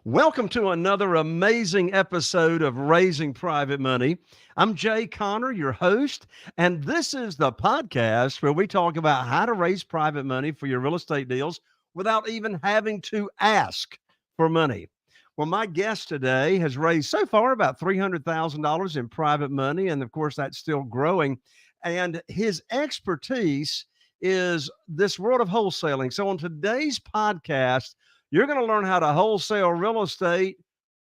Welcome to another amazing episode of Raising Private Money. I'm Jay Connor, your host, and this is the podcast where we talk about how to raise private money for your real estate deals without even having to ask for money. Well, my guest today has raised so far about $300,000 in private money, and of course, that's still growing. And his expertise is this world of wholesaling. So, on today's podcast, you're going to learn how to wholesale real estate,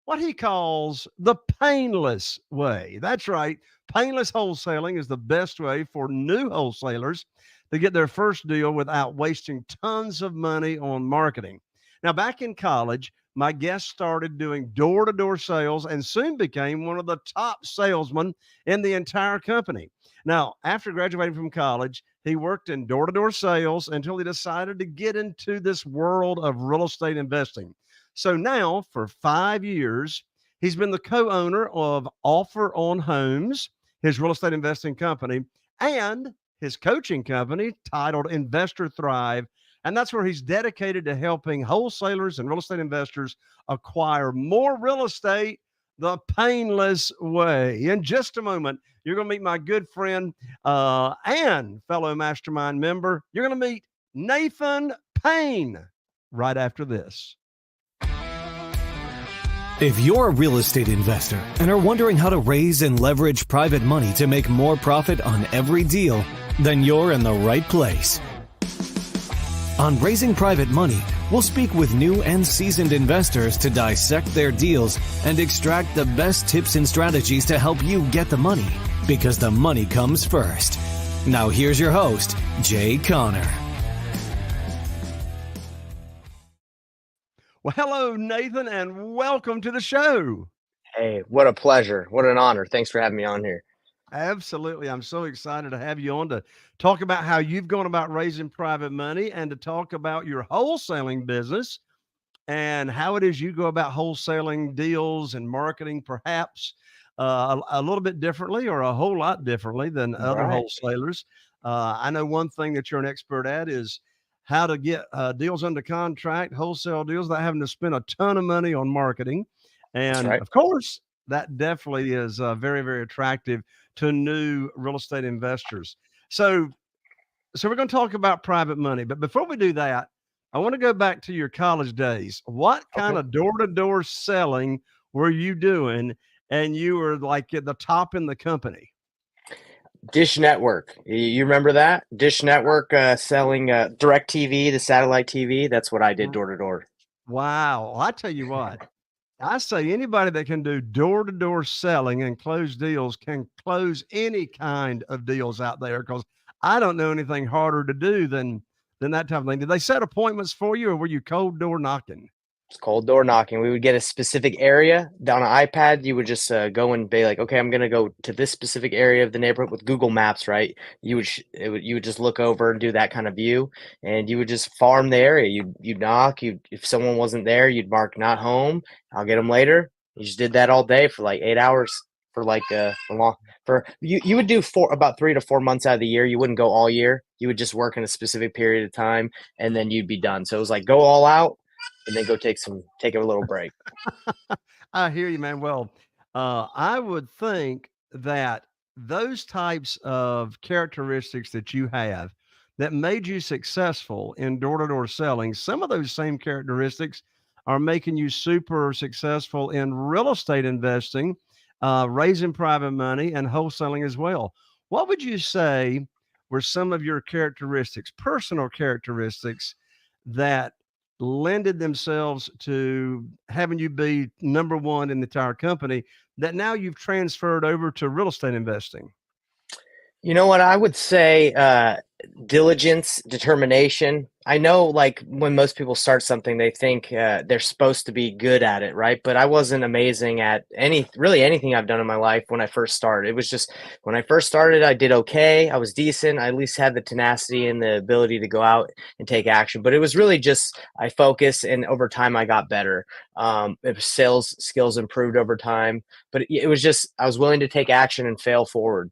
what he calls the painless way. That's right. Painless wholesaling is the best way for new wholesalers to get their first deal without wasting tons of money on marketing. Now, back in college, my guest started doing door to door sales and soon became one of the top salesmen in the entire company. Now, after graduating from college, he worked in door to door sales until he decided to get into this world of real estate investing. So now, for 5 years, he's been the co owner of Offer on Homes, his real estate investing company, and his coaching company titled Investor Thrive. And that's where he's dedicated to helping wholesalers and real estate investors acquire more real estate the painless way. In just a moment, you're going to meet my good friend and fellow mastermind member. You're going to meet Nathan Payne right after this. If you're a real estate investor and are wondering how to raise and leverage private money to make more profit on every deal, then you're in the right place. On Raising Private Money, we'll speak with new and seasoned investors to dissect their deals and extract the best tips and strategies to help you get the money, because the money comes first. Now here's your host, Jay Connor. Well, hello, Nathan, and welcome to the show. Hey, what a pleasure. What an honor. Thanks for having me on here. Absolutely. I'm so excited to have you on to talk about how you've gone about raising private money and to talk about your wholesaling business and how it is you go about wholesaling deals and marketing, perhaps a little bit differently or a whole lot differently than other wholesalers. I know one thing that you're an expert at is how to get deals under contract, wholesale deals, without having to spend a ton of money on marketing. And of course, that definitely is very, very attractive to new real estate investors. So we're going to talk about private money. But before we do that, I want to go back to your college days. What kind of door-to-door selling were you doing? And you were like at the top in the company. Dish Network. You remember that? Dish Network selling direct TV, the satellite TV. That's what I did door to door. Wow. Well, I tell you what, I say anybody that can do door-to-door selling and close deals can close any kind of deals out there, because I don't know anything harder to do than that type of thing. Did they set appointments for you, or were you cold door knocking? It's cold door knocking. We would get a specific area on an iPad. You would just go and be like, okay, I'm going to go to this specific area of the neighborhood with Google Maps, right? You would just look over and do that kind of view, and you would just farm the area. You'd knock. If someone wasn't there, you'd mark not home. I'll get them later. You just did that all day for like 8 hours for like you would do about 3 to 4 months out of the year. You wouldn't go all year. You would just work in a specific period of time, and then you'd be done. So it was like go all out and then go take a little break. I hear you, man. Well, I would think that those types of characteristics that you have that made you successful in door-to-door selling, some of those same characteristics are making you super successful in real estate investing, raising private money, and wholesaling as well. What would you say were some of your characteristics, personal characteristics, that lended themselves to having you be number one in the entire company that now you've transferred over to real estate investing? You know what I would say? Diligence, determination. I know, like, when most people start something, they think they're supposed to be good at it, right? But I wasn't amazing at anything I've done in my life when I first started. It was just when I first started, I did okay. I was decent. I at least had the tenacity and the ability to go out and take action. But it was really just I focused, and over time, I got better. Sales skills improved over time. But it was just I was willing to take action and fail forward.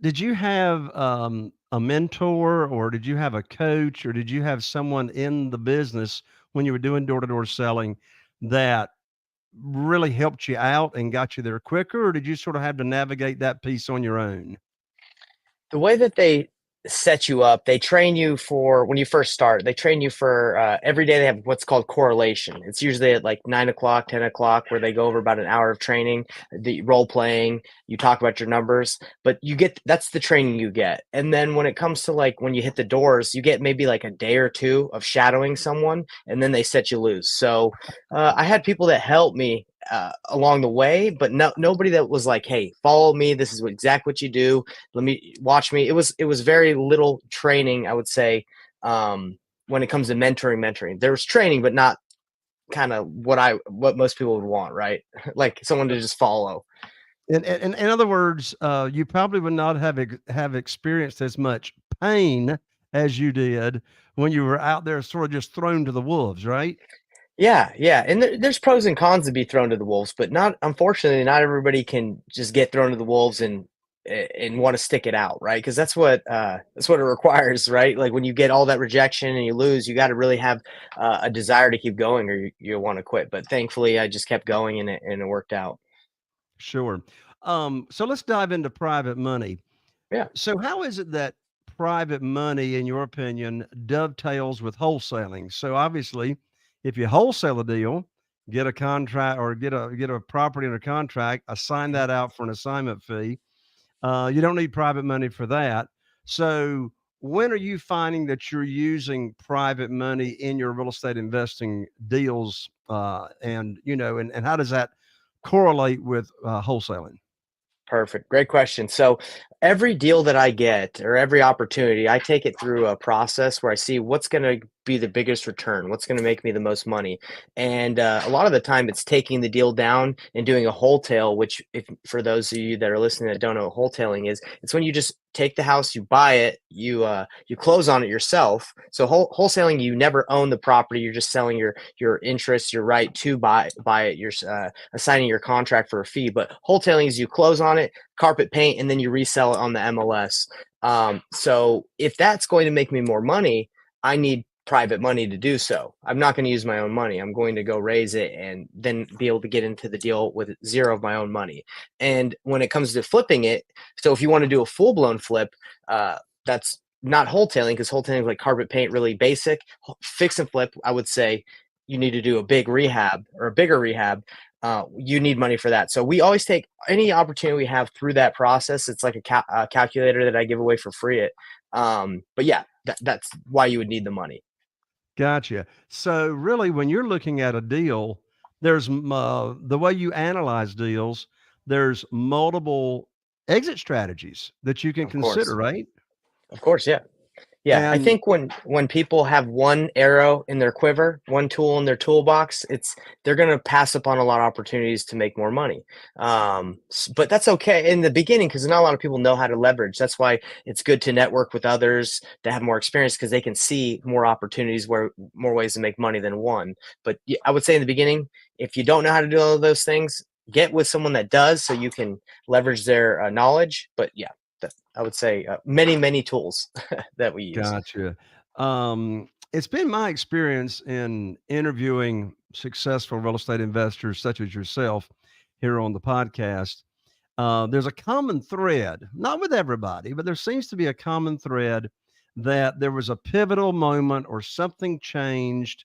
Did you have a a mentor, or did you have a coach, or did you have someone in the business when you were doing door-to-door selling that really helped you out and got you there quicker, or did you sort of have to navigate that piece on your own? The way that they set you up, they train you for when you first start. They train you for every day. They have what's called correlation. It's usually at like 9 o'clock, 10 o'clock, where they go over about an hour of training, the role playing. You talk about your numbers, but you get that's the training you get. And then when it comes to like when you hit the doors, you get maybe like a day or two of shadowing someone, and then they set you loose. So I had people that helped me along the way, but nobody that was like, "Hey, follow me. This is exactly what you do. Let me watch me." It was very little training, I would say, when it comes to mentoring. There was training, but not kind of what most people would want, right? Like someone to just follow. In other words, you probably would not have experienced as much pain as you did when you were out there sort of just thrown to the wolves, right? Yeah, yeah, and there's pros and cons to be thrown to the wolves, but not unfortunately, not everybody can just get thrown to the wolves and want to stick it out, right? Because that's what it requires, right? Like when you get all that rejection and you lose, you got to really have a desire to keep going, or you'll want to quit. But thankfully, I just kept going and it worked out. Sure. So let's dive into private money. Yeah, So how is it that private money, in your opinion, dovetails with wholesaling? So obviously, if you wholesale a deal, get a contract or get a property under contract, assign that out for an assignment fee. You don't need private money for that. So when are you finding that you're using private money in your real estate investing deals? And how does that correlate with wholesaling? perfect. Great question. So every deal that I get or every opportunity, I take it through a process where I see what's going to be the biggest return, what's going to make me the most money. And a lot of the time, it's taking the deal down and doing a wholesale. Which, if for those of you that are listening that don't know what wholesaling is, it's when you just take the house, you buy it, you close on it yourself. So wholesaling, you never own the property. You're just selling your interest, your right to buy it. You're assigning your contract for a fee. But wholesaling is you close on it, carpet paint, and then you resell it on the MLS. So if that's going to make me more money, I need private money to do so. I'm not going to use my own money. I'm going to go raise it and then be able to get into the deal with zero of my own money. And when it comes to flipping it, so if you want to do a full blown flip, that's not wholesaling, because wholesaling is like carpet paint, really basic. Fix and flip, I would say you need to do a big rehab or a bigger rehab. You need money for that. So we always take any opportunity we have through that process. It's like a calculator that I give away for free. But yeah, that's why you would need the money. Gotcha. So really, when you're looking at a deal, there's the way you analyze deals. There's multiple exit strategies that you can Of consider, course, right? of course, yeah. Yeah, I And think when people have one arrow in their quiver, one tool in their toolbox, they're gonna pass up on a lot of opportunities to make more money. But that's okay in the beginning because not a lot of people know how to leverage. That's why it's good to network with others that have more experience because they can see more opportunities where more ways to make money than one. But I would say in the beginning, if you don't know how to do all of those things, get with someone that does so you can leverage their knowledge. But yeah, I would say many tools that we use. gotcha. It's been my experience in interviewing successful real estate investors such as yourself here on the podcast. There's a common thread, not with everybody, but there seems to be a common thread that there was a pivotal moment or something changed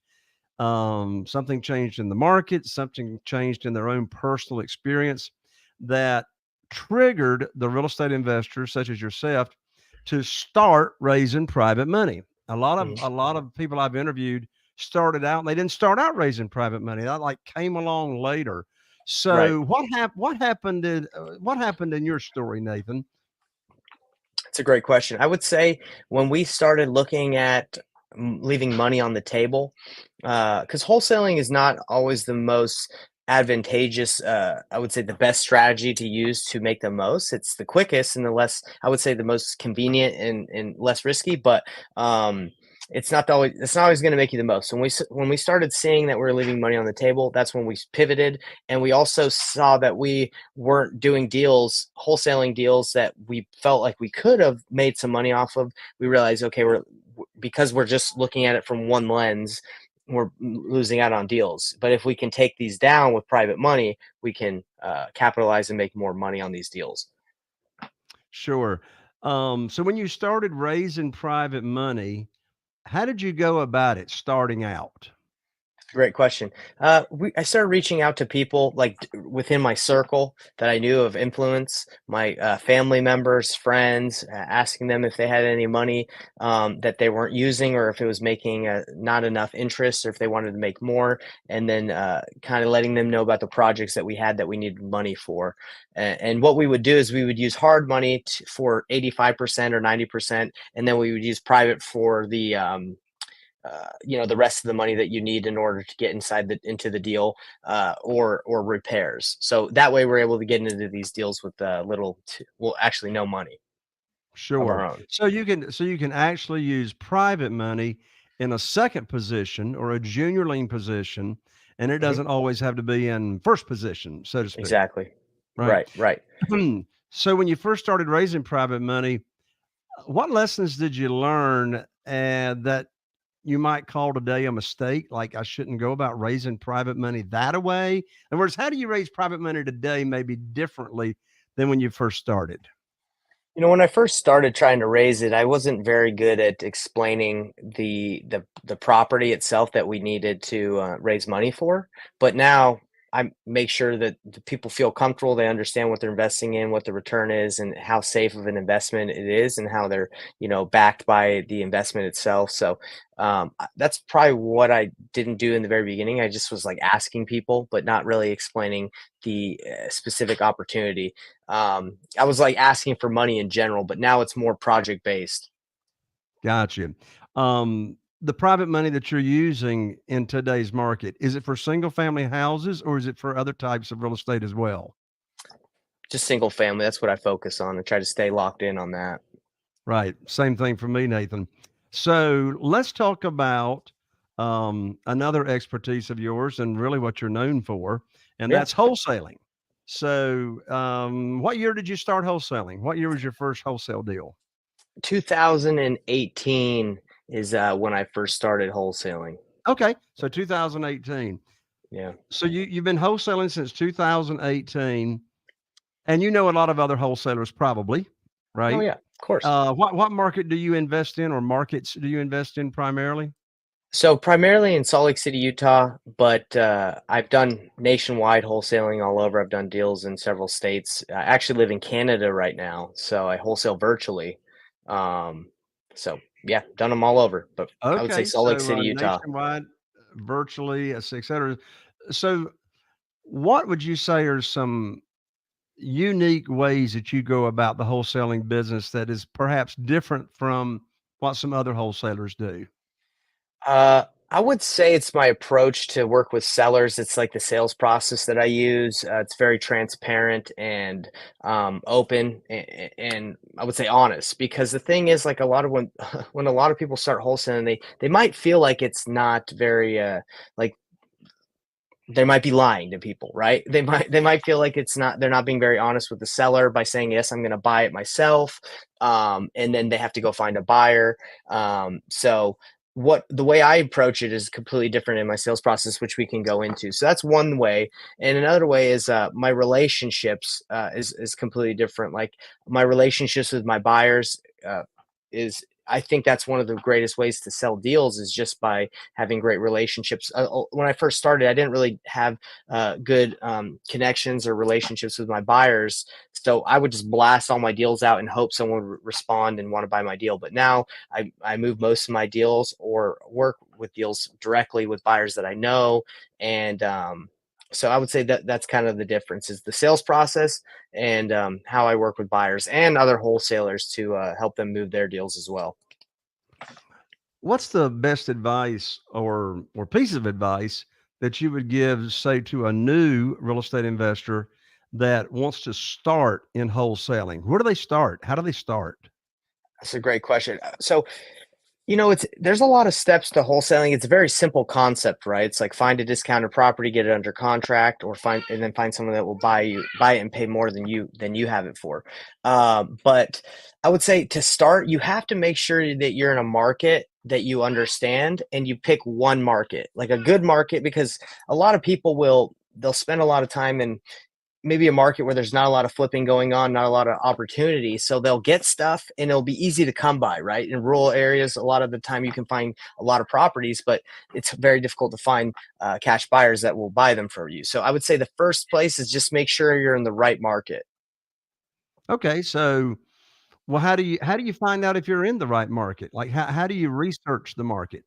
in the market, something changed in their own personal experience that triggered the real estate investors such as yourself to start raising private money. Mhm. A lot of people I've interviewed started out and they didn't start out raising private money. That like came along later. Right. So what happened in your story, Nathan? It's a great question. I would say when we started looking at leaving money on the table, because wholesaling is not always the most advantageous, I would say the best strategy to use to make the most. It's the quickest and the less, I would say the most convenient and less risky. But it's not always going to make you the most. So when we started seeing that we were leaving money on the table, that's when we pivoted, and we also saw that we weren't doing wholesaling deals that we felt like we could have made some money off of. We realized, okay, because we're just looking at it from one lens, we're losing out on deals. But if we can take these down with private money, we can capitalize and make more money on these deals. Sure. So when you started raising private money, how did you go about it starting out? Great question. I started reaching out to people like within my circle that I knew of influence, my family members, friends, asking them if they had any money that they weren't using, or if it was making not enough interest, or if they wanted to make more, and then kind of letting them know about the projects that we had that we needed money for. And what we would do is we would use hard money for 85% or 90%, and then we would use private for the the rest of the money that you need in order to get into the deal, or repairs. So that way we're able to get into these deals with actually no money of our Sure. own. So you can actually use private money in a second position or a junior lien position, and it Mhm. doesn't always have to be in first position, so to speak, Exactly. right? Right. Right. So when you first started raising private money, what lessons did you learn that you might call today a mistake? Like, I shouldn't go about raising private money that way. In other words, how do you raise private money today, maybe differently than when you first started? When I first started trying to raise it, I wasn't very good at explaining the property itself that we needed to raise money for. But now I make sure that the people feel comfortable. They understand what they're investing in, what the return is, and how safe of an investment it is, and how they're backed by the investment itself. So that's probably what I didn't do in the very beginning. I just was like asking people, but not really explaining the specific opportunity. I was like asking for money in general, but now it's more project based. Gotcha. The private money that you're using in today's market, is it for single family houses or is it for other types of real estate as well? Just single family. That's what I focus on and try to stay locked in on that. Right. Same thing for me, Nathan. So let's talk about another expertise of yours and really what you're known for, and Yeah. that's wholesaling. So, what year did you start wholesaling? What year was your first wholesale deal? 2018 is when I first started wholesaling. Okay, so 2018. Yeah. So you've been wholesaling since 2018, and you know a lot of other wholesalers probably, Oh right? yeah, of course. What market do you invest in, or markets do you invest in primarily? So primarily in Salt Lake City, Utah, but I've done nationwide wholesaling all over. I've done deals in several states. I actually live in Canada right now, so I wholesale virtually. Um, so yeah, done them all over. But I would say Okay, Salt Lake so City, Utah. nationwide, virtually, et cetera. So, what would you say are some unique ways that you go about the wholesaling business that is perhaps different from what some other wholesalers do? I would say it's my approach to work with sellers. It's like the sales process that I use. It's very transparent and open, and I would say honest. Because the thing is, like a lot of when a lot of people start wholesaling, they might feel like it's not very like they might be lying to people, right? They might feel like they're not being very honest with the seller by saying, yes, I'm going to buy it myself, and then they have to go find a buyer. So what the way I approach it is completely different in my sales process, which we can go into. So that's one way, and another way is my relationships is completely different. Like my relationships with my buyers is I think that's one of the greatest ways to sell deals is just by having great relationships. When I first started, I didn't really have good connections or relationships with my buyers. So I would just blast all my deals out and hope someone would respond and want to buy my deal. But now I move most of my deals or work with deals directly with buyers that I know. And so I would say that that's kind of the difference is the sales process and how I work with buyers and other wholesalers to help them move their deals as well. What's the best advice or piece of advice that you would give, say, to a new real estate investor that wants to start in wholesaling? Where do they start? How do they start? That's a great question. So There's a lot of steps to wholesaling. It's a very simple concept, right? It's like find a discounted property, get it under contract, or find someone that will buy it and pay more than you have it for. But I would say to start, you have to make sure that you're in a market that you understand, and you pick one market, like a good market, because a lot of people they'll spend a lot of time in maybe a market where there's not a lot of flipping going on, not a lot of opportunity. So they'll get stuff and it'll be easy to come by, right? In rural areas, a lot of the time you can find a lot of properties, but it's very difficult to find cash buyers that will buy them for you. So I would say the first place is just make sure you're in the right market. Okay, so well, how do you find out if you're in the right market? Like how do you research the market?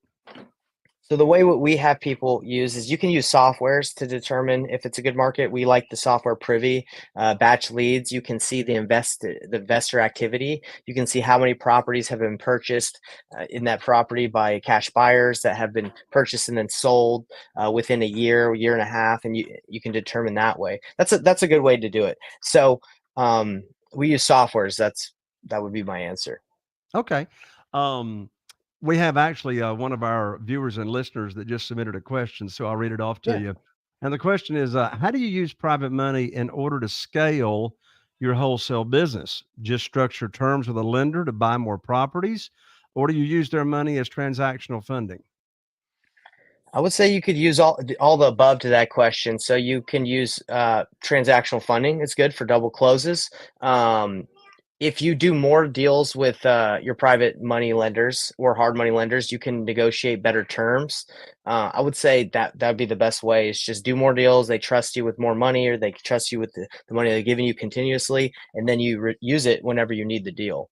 So the way what we have people use is you can use softwares to determine if it's a good market. We like the software Privy, Batch Leads. You can see the investor activity. You can see how many properties have been purchased in that property by cash buyers that have been purchased and then sold within a year and a half, and you can determine that way. That's a good way to do it. So we use softwares. That would be my answer. Okay. Um, we have actually one of our viewers and listeners that just submitted a question, so I'll read it off to Yeah. you. And the question is, how do you use private money in order to scale your wholesale business? Just structure terms with a lender to buy more properties, or do you use their money as transactional funding? I would say you could use all the above to that question. So you can use transactional funding. It's good for double closes. If you do more deals with your private money lenders or hard money lenders, you can negotiate better terms. I would say that would be the best way. Is just do more deals. They trust you with more money, or they trust you with the money they're giving you continuously, and then you use it whenever you need the deal.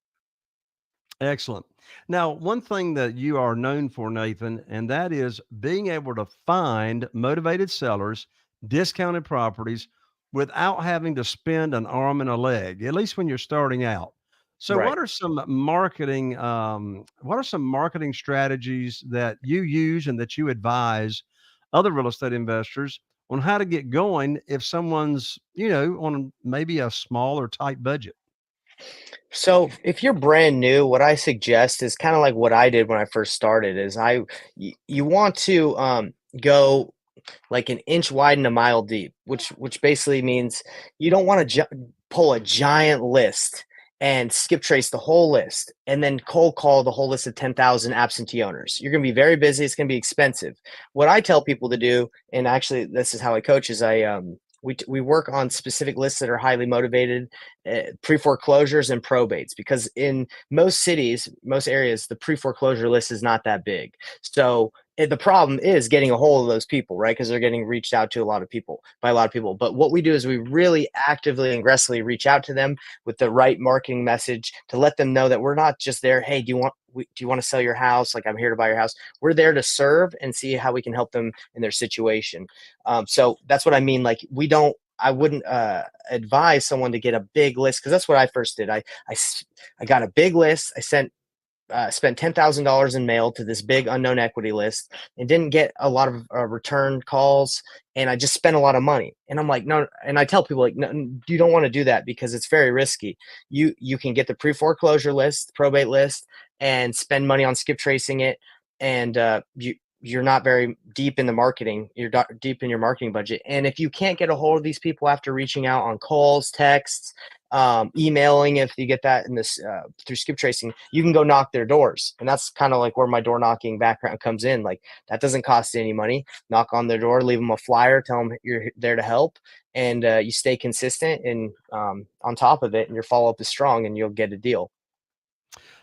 Excellent. Now, one thing that you are known for, Nathan, and that is being able to find motivated sellers, discounted properties without having to spend an arm and a leg, at least when you're starting out. So, Right. what are some marketing strategies that you use and that you advise other real estate investors on how to get going if someone's, on maybe a small or tight budget? So if you're brand new, what I suggest is kind of like what I did when I first started is you want to go like an inch wide and a mile deep, which basically means you don't want to pull a giant list and skip trace the whole list and then cold call the whole list of 10,000 absentee owners. You're going to be very busy. It's going to be expensive. What I tell people to do, and actually this is how I coach, is we work on specific lists that are highly motivated, pre-foreclosures and probates, because in most cities, most areas, the pre-foreclosure list is not that big. So the problem is getting a hold of those people, right? Because they're getting reached out to by a lot of people. But what we do is we really actively and aggressively reach out to them with the right marketing message to let them know that we're not just there. Hey, do you want to sell your house? Like, I'm here to buy your house. We're there to serve and see how we can help them in their situation. So that's what I mean. Like, I wouldn't advise someone to get a big list, because that's what I first did. I got a big list. I spent $10,000 in mail to this big unknown equity list and didn't get a lot of return calls. And I just spent a lot of money. And I'm like, no. And I tell people, like, no, you don't want to do that because it's very risky. You can get the pre-foreclosure list, probate list, and spend money on skip tracing it. And you're not very deep in the marketing. You're deep in your marketing budget. And if you can't get a hold of these people after reaching out on calls, texts, emailing, if you get that in this through skip tracing, you can go knock their doors. And that's kind of like where my door knocking background comes in. Like, that doesn't cost any money. Knock on their door, leave them a flyer, tell them you're there to help, and you stay consistent and on top of it, and your follow-up is strong, and you'll get a deal.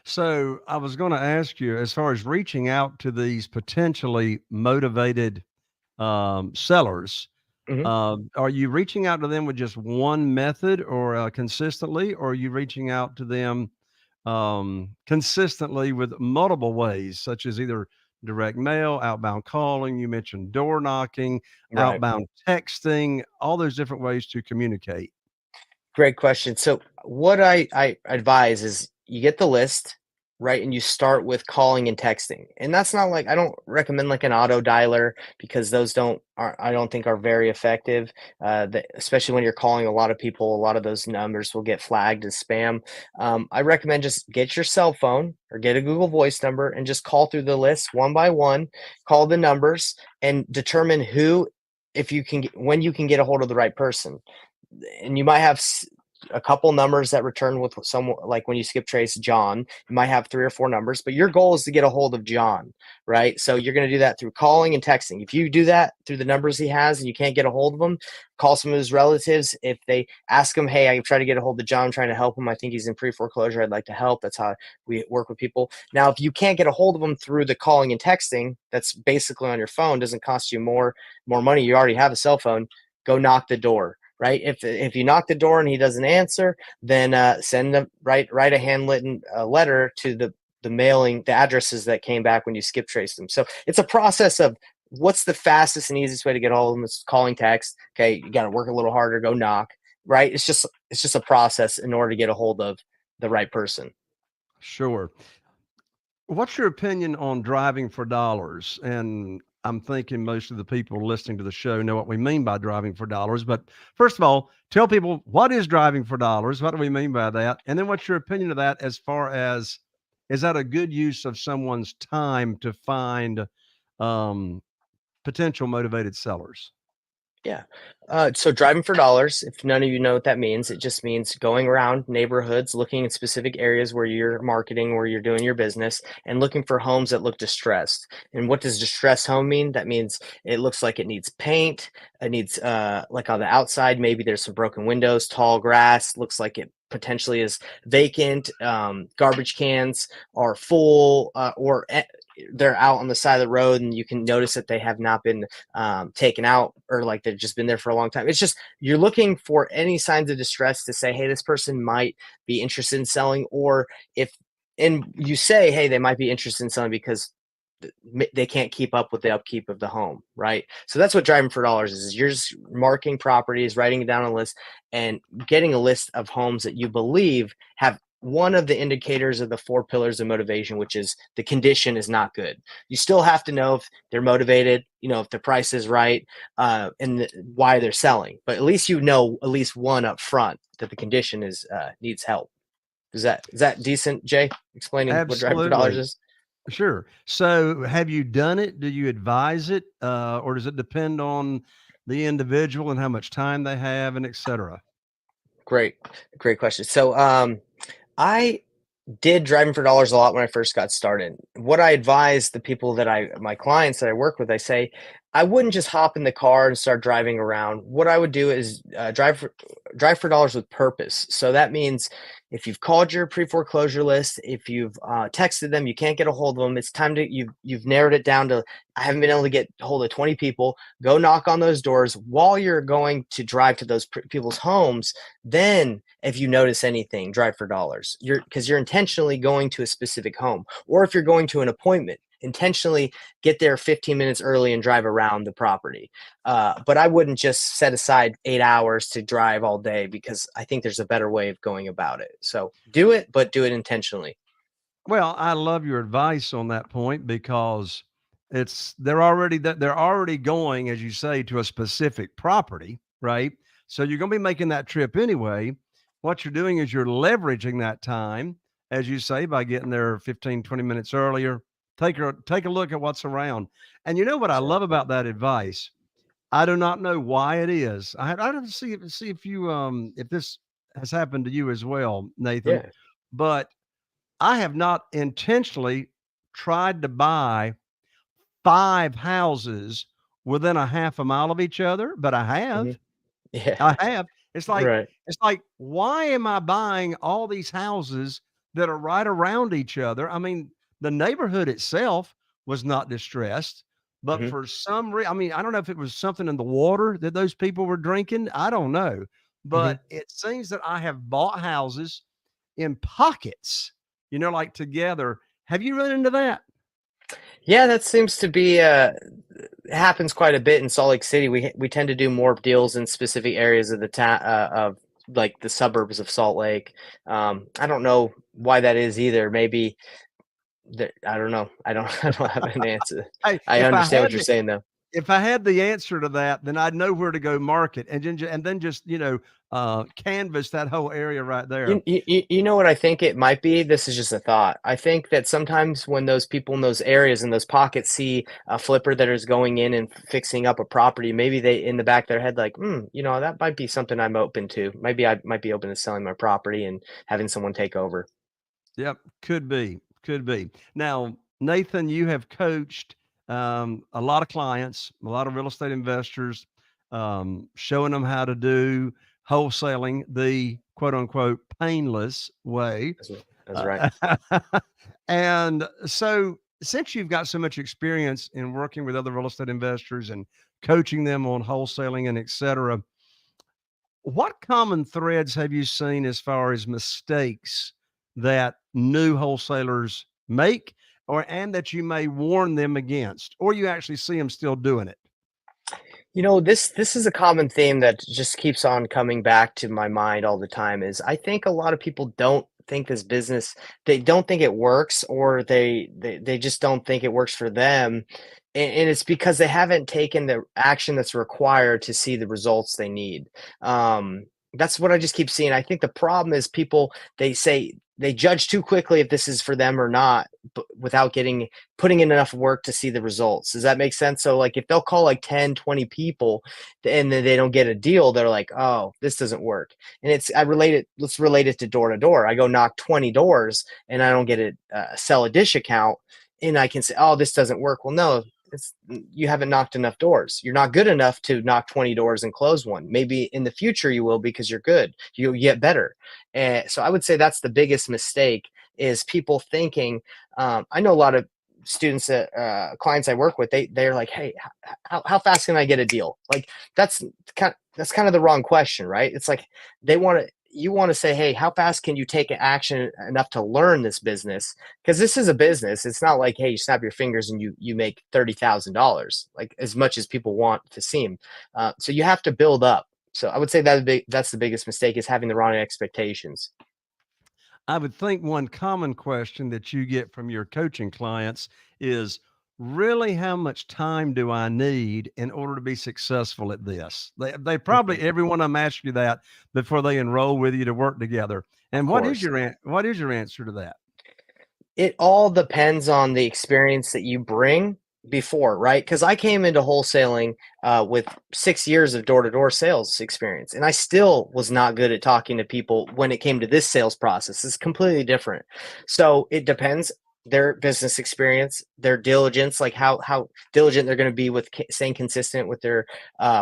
So I was going to ask you, as far as reaching out to these potentially motivated sellers, Mhm. are you reaching out to them with just one method or consistently, or are you reaching out to them consistently with multiple ways, such as either direct mail, outbound calling? You mentioned door knocking, Right. outbound texting, all those different ways to communicate. Great question. So what I advise is you get the list, right? And you start with calling and texting. And that's not like, I don't recommend like an auto dialer because those I don't think are very effective. Especially when you're calling a lot of people, a lot of those numbers will get flagged as spam. I recommend just get your cell phone or get a Google Voice number and just call through the list one by one, call the numbers and determine if you can, when you can get a hold of the right person. And you might have a couple numbers that return with someone, like when you skip trace John, you might have 3 or 4 numbers, but your goal is to get a hold of John, right? So you're going to do that through calling and texting. If you do that through the numbers he has and you can't get a hold of him, call some of his relatives. If they ask him, hey, I try to get a hold of John, I'm trying to help him, I think he's in pre-foreclosure, I'd like to help. That's how we work with people. Now, if you can't get a hold of him through the calling and texting, that's basically on your phone, doesn't cost you more money, you already have a cell phone, go knock the door. Right. If you knock the door and he doesn't answer, then send them write a handwritten letter to the mailing, the addresses that came back when you skip traced them. So it's a process of what's the fastest and easiest way to get hold of them. It's calling, text. Okay, you got to work a little harder, go knock. Right. It's just a process in order to get a hold of the right person. Sure. What's your opinion on driving for dollars? And I'm thinking most of the people listening to the show know what we mean by driving for dollars. But first of all, tell people, what is driving for dollars? What do we mean by that? And then what's your opinion of that as far as, is that a good use of someone's time to find um, potential motivated sellers? Yeah. So driving for dollars, if none of you know what that means, it just means going around neighborhoods, looking in specific areas where you're marketing, where you're doing your business, and looking for homes that look distressed. And what does distressed home mean? That means it looks like it needs paint. It needs, like on the outside, maybe there's some broken windows, tall grass, looks like it potentially is vacant, garbage cans are full, or they're out on the side of the road and you can notice that they have not been taken out, or like they've just been there for a long time. It's just, you're looking for any signs of distress to say, hey, this person might be interested in selling. Or and you say, hey, they might be interested in selling because they can't keep up with the upkeep of the home, right? So that's what driving for dollars is you're just marking properties, writing it down on a list, and getting a list of homes that you believe have one of the indicators of the 4 pillars of motivation, which is the condition is not good. You still have to know if they're motivated, if the price is right, and why they're selling. But at least at least one up front, that the condition needs help. Is that decent, Jay? Explaining what driving for dollars Absolutely. is? Sure. So have you done it? Do you advise it? Or does it depend on the individual and how much time they have and et cetera? Great, great question. So, I did driving for dollars a lot when I first got started. What I advise the people my clients that I work with, I say, I wouldn't just hop in the car and start driving around. What I would do is drive for dollars with purpose. So that means if you've called your pre-foreclosure list, if you've texted them, you can't get a hold of them. It's time to you've narrowed it down to, I haven't been able to get a hold of 20 people. Go knock on those doors while you're going to drive to those people's homes. Then if you notice anything, drive for dollars. Because you're intentionally going to a specific home. Or if you're going to an appointment, intentionally get there 15 minutes early and drive around the property. But I wouldn't just set aside 8 hours to drive all day, because I think there's a better way of going about it. So do it, but do it intentionally. Well, I love your advice on that point because they're already going, as you say, to a specific property, right? So you're going to be making that trip anyway. What you're doing is you're leveraging that time, as you say, by getting there 15, 20 minutes earlier. Take a look at what's around. And you know what I love Exactly. about that advice? I do not know why it is. I don't see if you if this has happened to you as well, Nathan, Yeah. but I have not intentionally tried to buy 5 houses within a half a mile of each other, but I Hmm. have. Yeah. I have. It's like Right. it's like, why am I buying all these houses that are right around each other? I mean, the neighborhood itself was not distressed, but Hmm. for some reason, I mean, I don't know if it was something in the water that those people were drinking. I don't know, Hmm. but it seems that I have bought houses in pockets, like together. Have you run into that? Yeah, that seems to be happens quite a bit in Salt Lake City. We tend to do more deals in specific areas of the town, of like the suburbs of Salt Lake. I don't know why that is either. Maybe I don't know. I don't I don't have an answer. Hey, I understand what you're saying though. if I had the answer to that, then I'd know where to go market and then just, canvas that whole area right there. You know what I think it might be? This is just a thought. I think that sometimes when those people in those areas, in those pockets, see a flipper that is going in and fixing up a property, maybe they, in the back of their head, like, that might be something I'm open to. Maybe I might be open to selling my property and having someone take over. Yep, could be, could be. Now, Nathan, you have coached a lot of clients, a lot of real estate investors, showing them how to do wholesaling the quote unquote painless way. That's right. And so, since you've got so much experience in working with other real estate investors and coaching them on wholesaling and et cetera, what common threads have you seen as far as mistakes that new wholesalers make, and that you may warn them against, or you actually see them still doing it? This is a common theme that just keeps on coming back to my mind all the time. Is I think a lot of people don't think this business, they don't think it works, or they just don't think it works for them. And it's because they haven't taken the action that's required to see the results they need. That's what I just keep seeing. I think the problem is people, they judge too quickly if this is for them or not, but without putting in enough work to see the results. Does that make sense? So like if they'll call like 10, 20 people and then they don't get a deal, they're like, oh, this doesn't work. And let's relate it to door to door. I go knock 20 doors and I don't get a sell a dish account, and I can say, oh, this doesn't work. Well, no, you haven't knocked enough doors. You're not good enough to knock 20 doors and close one. Maybe in the future you will, because you're good. You'll get better. And so I would say that's the biggest mistake, is people thinking, I know a lot of students that clients I work with, they're like, hey, how fast can I get a deal? Like that's kind of the wrong question, right? It's like you want to say, hey, how fast can you take action enough to learn this business? Because this is a business. It's not like, hey, you snap your fingers and you make $30,000, like as much as people want to seem. So you have to build up. So I would say that's the biggest mistake, is having the wrong expectations. I would think one common question that you get from your coaching clients is, really, how much time do I need in order to be successful at this? They probably, every one of them ask you that before they enroll with you to work together. And Of what is course. your answer to that? It all depends on the experience that you bring before, right? Because I came into wholesaling with 6 years of door-to-door sales experience, and I still was not good at talking to people when it came to this sales process. It's completely different. So it depends, their business experience, their diligence, like how diligent they're going to be with staying consistent with their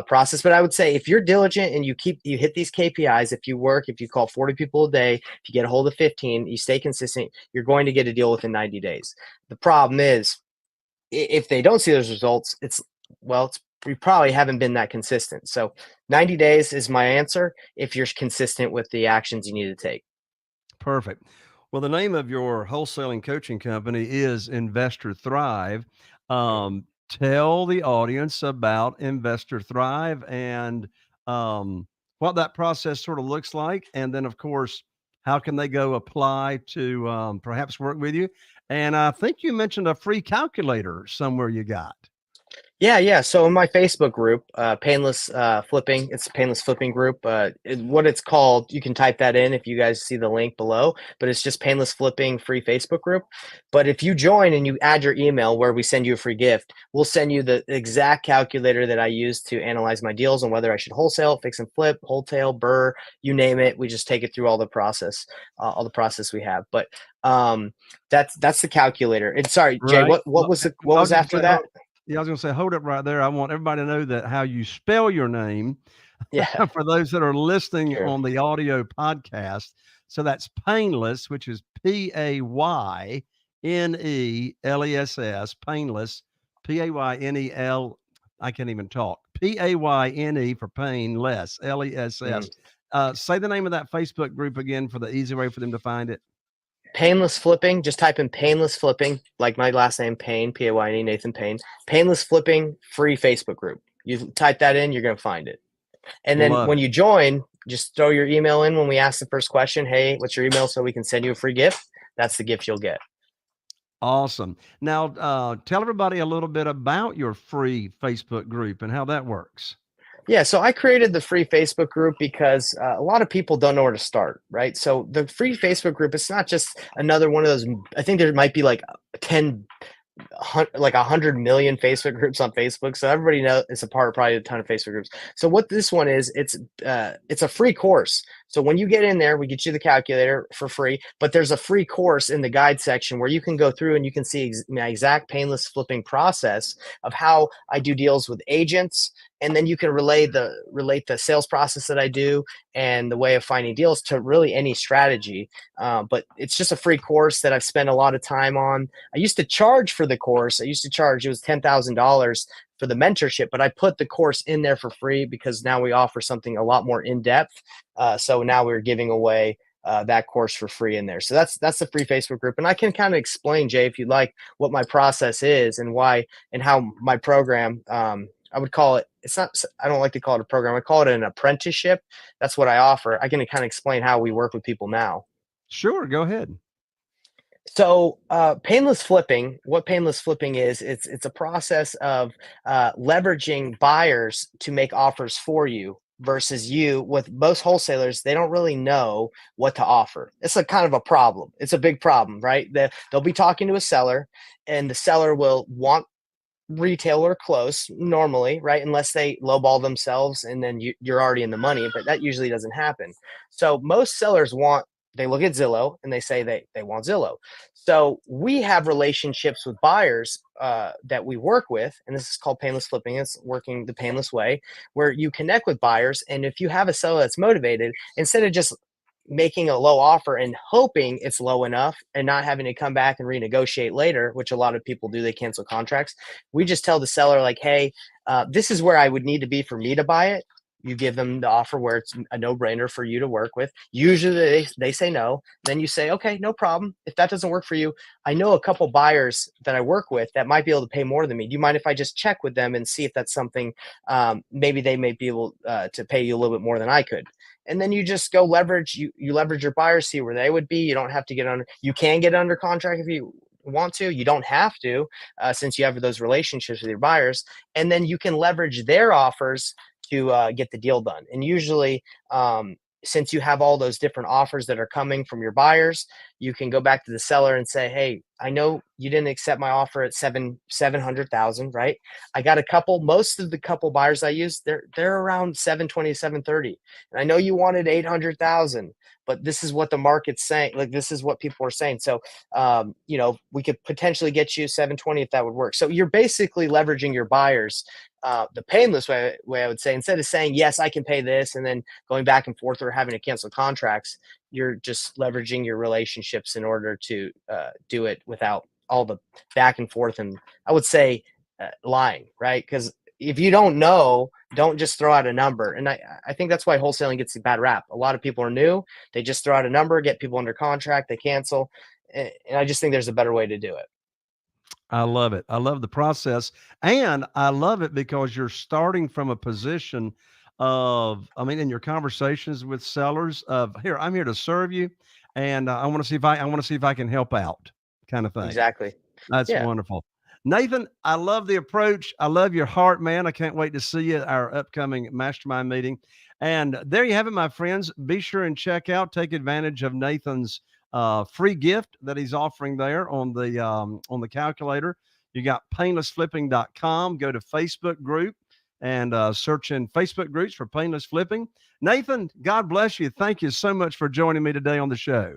process. But I would say if you're diligent and you hit these KPIs, if you call 40 people a day, if you get a hold of 15, you stay consistent, you're going to get a deal within 90 days. The problem is, if they don't see those results, we probably haven't been that consistent. So 90 days is my answer, if you're consistent with the actions you need to take. Perfect. Well, the name of your wholesaling coaching company is Investor Thrive. Tell the audience about Investor Thrive and what that process sort of looks like. And then, of course, how can they go apply to perhaps work with you? And I think you mentioned a free calculator somewhere you got. Yeah. So in my Facebook group, Painless Flipping, it's a Painless Flipping group. What it's called, you can type that in if you guys see the link below, but it's just Painless Flipping free Facebook group. But if you join and you add your email, where we send you a free gift, we'll send you the exact calculator that I use to analyze my deals and whether I should wholesale, fix and flip, wholesale, burr, you name it. We just take it through all the process we have. But that's the calculator. And sorry, Jay, Right. what was after that? Yeah, I was going to say, hold it right there. I want everybody to know that how you spell your name Yeah. for those that are listening Sure. on the audio podcast. So that's Painless, which is Payneless, Painless, Paynel. I can't even talk. Payne for Painless, LESS. Say the name of that Facebook group again for the easy way for them to find it. Painless Flipping. Just type in Painless Flipping, like my last name, Payne, Payne, Nathan Payne. Painless Flipping free Facebook group. You type that in, you're going to find it. And then when you join, just throw your email in when we ask the first question. Hey, what's your email, so we can send you a free gift? That's the gift you'll get. Awesome. Now, tell everybody a little bit about your free Facebook group and how that works. Yeah, so I created the free Facebook group because a lot of people don't know where to start, right? So the free Facebook group, it's not just another one of those. I think there might be like 10 like 100 million Facebook groups on Facebook. So everybody knows it's a part of probably a ton of Facebook groups. So what this one is, it's a free course. So when you get in there, we get you the calculator for free, but there's a free course in the guide section where you can go through and you can see my exact painless flipping process of how I do deals with agents. And then you can relate the sales process that I do and the way of finding deals to really any strategy. But it's just a free course that I've spent a lot of time on. I used to charge for the course. It was $10,000 for the mentorship, but I put the course in there for free because now we offer something a lot more in depth. So now we're giving away that course for free in there. So that's the free Facebook group, and I can kind of explain, Jay, if you'd like, what my process is and why and how my program. I would call it. It's not. I don't like to call it a program. I call it an apprenticeship. That's what I offer. I can kind of explain how we work with people now. Sure, go ahead. So, painless flipping, what painless flipping is, it's a process of leveraging buyers to make offers for you versus you. With most wholesalers, they don't really know what to offer. It's a kind of a problem. It's a big problem, right? They'll be talking to a seller, and the seller will want retail or close normally, right? Unless they lowball themselves and then you're already in the money, but that usually doesn't happen. So most sellers they look at Zillow and they say they want Zillow. So we have relationships with buyers that we work with, and this is called painless flipping. It's working the painless way, where you connect with buyers. And if you have a seller that's motivated, instead of just making a low offer and hoping it's low enough and not having to come back and renegotiate later, which a lot of people do, they cancel contracts. We just tell the seller, like, hey, this is where I would need to be for me to buy it. You give them the offer where it's a no-brainer for you to work with. Usually they say no. Then you say, okay, no problem. If that doesn't work for you, I know a couple buyers that I work with that might be able to pay more than me. Do you mind if I just check with them and see if that's something, maybe they may be able to pay you a little bit more than I could? And then you just go leverage, you leverage your buyers, see where they would be. You don't have to you can get under contract if you want to. You don't have to, since you have those relationships with your buyers. And then you can leverage their offers to get the deal done. And usually, since you have all those different offers that are coming from your buyers, you can go back to the seller and say, hey, I know you didn't accept my offer at 700,000, right? I got most of the couple buyers I use, they're around 720, 730. And I know you wanted 800,000, but this is what the market's saying. Like, this is what people are saying. So, we could potentially get you 720 if that would work. So you're basically leveraging your buyers the painless way, I would say, instead of saying, yes, I can pay this, and then going back and forth or having to cancel contracts, you're just leveraging your relationships in order to do it without all the back and forth. And I would say lying, right? Because if you don't know, don't just throw out a number. And I think that's why wholesaling gets a bad rap. A lot of people are new. They just throw out a number, get people under contract, they cancel. And I just think there's a better way to do it. I love it. I love the process. And I love it because you're starting from a position of, I mean, in your conversations with sellers of, here, I'm here to serve you. And I want to see I want to see if I can help out, kind of thing. Exactly. That's Yeah. wonderful. Nathan, I love the approach. I love your heart, man. I can't wait to see you at our upcoming mastermind meeting. And there you have it, my friends. Be sure and take advantage of Nathan's free gift that he's offering there on the calculator. You got painlessflipping.com. Go to Facebook group and search in Facebook groups for Painless Flipping. Nathan, God bless you. Thank you so much for joining me today on the show.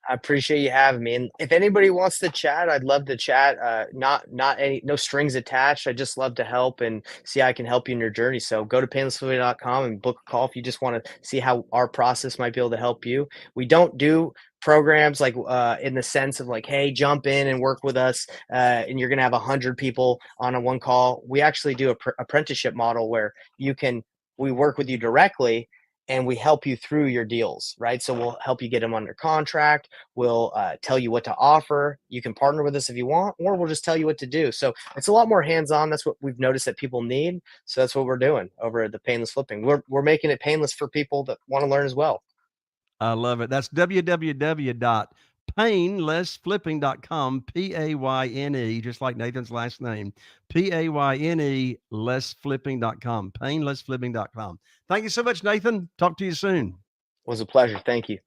I appreciate you having me. And if anybody wants to chat, I'd love to chat. No strings attached. I just love to help and see how I can help you in your journey. So go to painlessflipping.com and book a call if you just want to see how our process might be able to help you. We don't do programs like in the sense of like, hey, jump in and work with us and you're going to have 100 people on a one call. We actually do a apprenticeship model where we work with you directly and we help you through your deals, right? So we'll help you get them under contract. We'll tell you what to offer. You can partner with us if you want, or we'll just tell you what to do. So it's a lot more hands-on. That's what we've noticed that people need. So that's what we're doing over at the Painless Flipping. We're making it painless for people that want to learn as well. I love it. That's www paynelessflipping.com, Payne, just like Nathan's last name, Payne, lessflipping.com, paynelessflipping.com. Thank you so much, Nathan. Talk to you soon. It was a pleasure. Thank you.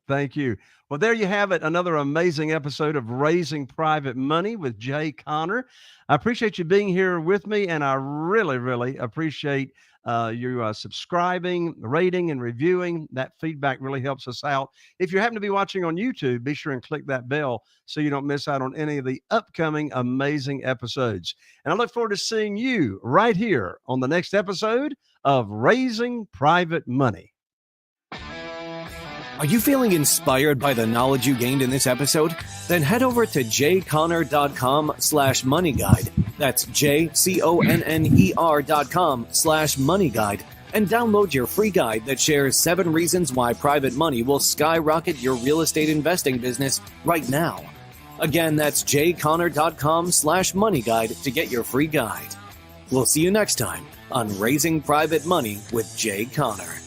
Thank you. Well, there you have it. Another amazing episode of Raising Private Money with Jay Conner. I appreciate you being here with me, and I really, really appreciate you subscribing, rating, and reviewing. That feedback really helps us out. If you happen to be watching on YouTube, be sure and click that bell so you don't miss out on any of the upcoming amazing episodes. And I look forward to seeing you right here on the next episode of Raising Private Money. Are you feeling inspired by the knowledge you gained in this episode? Then head over to jconner.com/money guide. That's JCONNER.com/money guide and download your free guide that shares 7 reasons why private money will skyrocket your real estate investing business right now. Again, that's jconner.com/money guide to get your free guide. We'll see you next time on Raising Private Money with Jay Conner.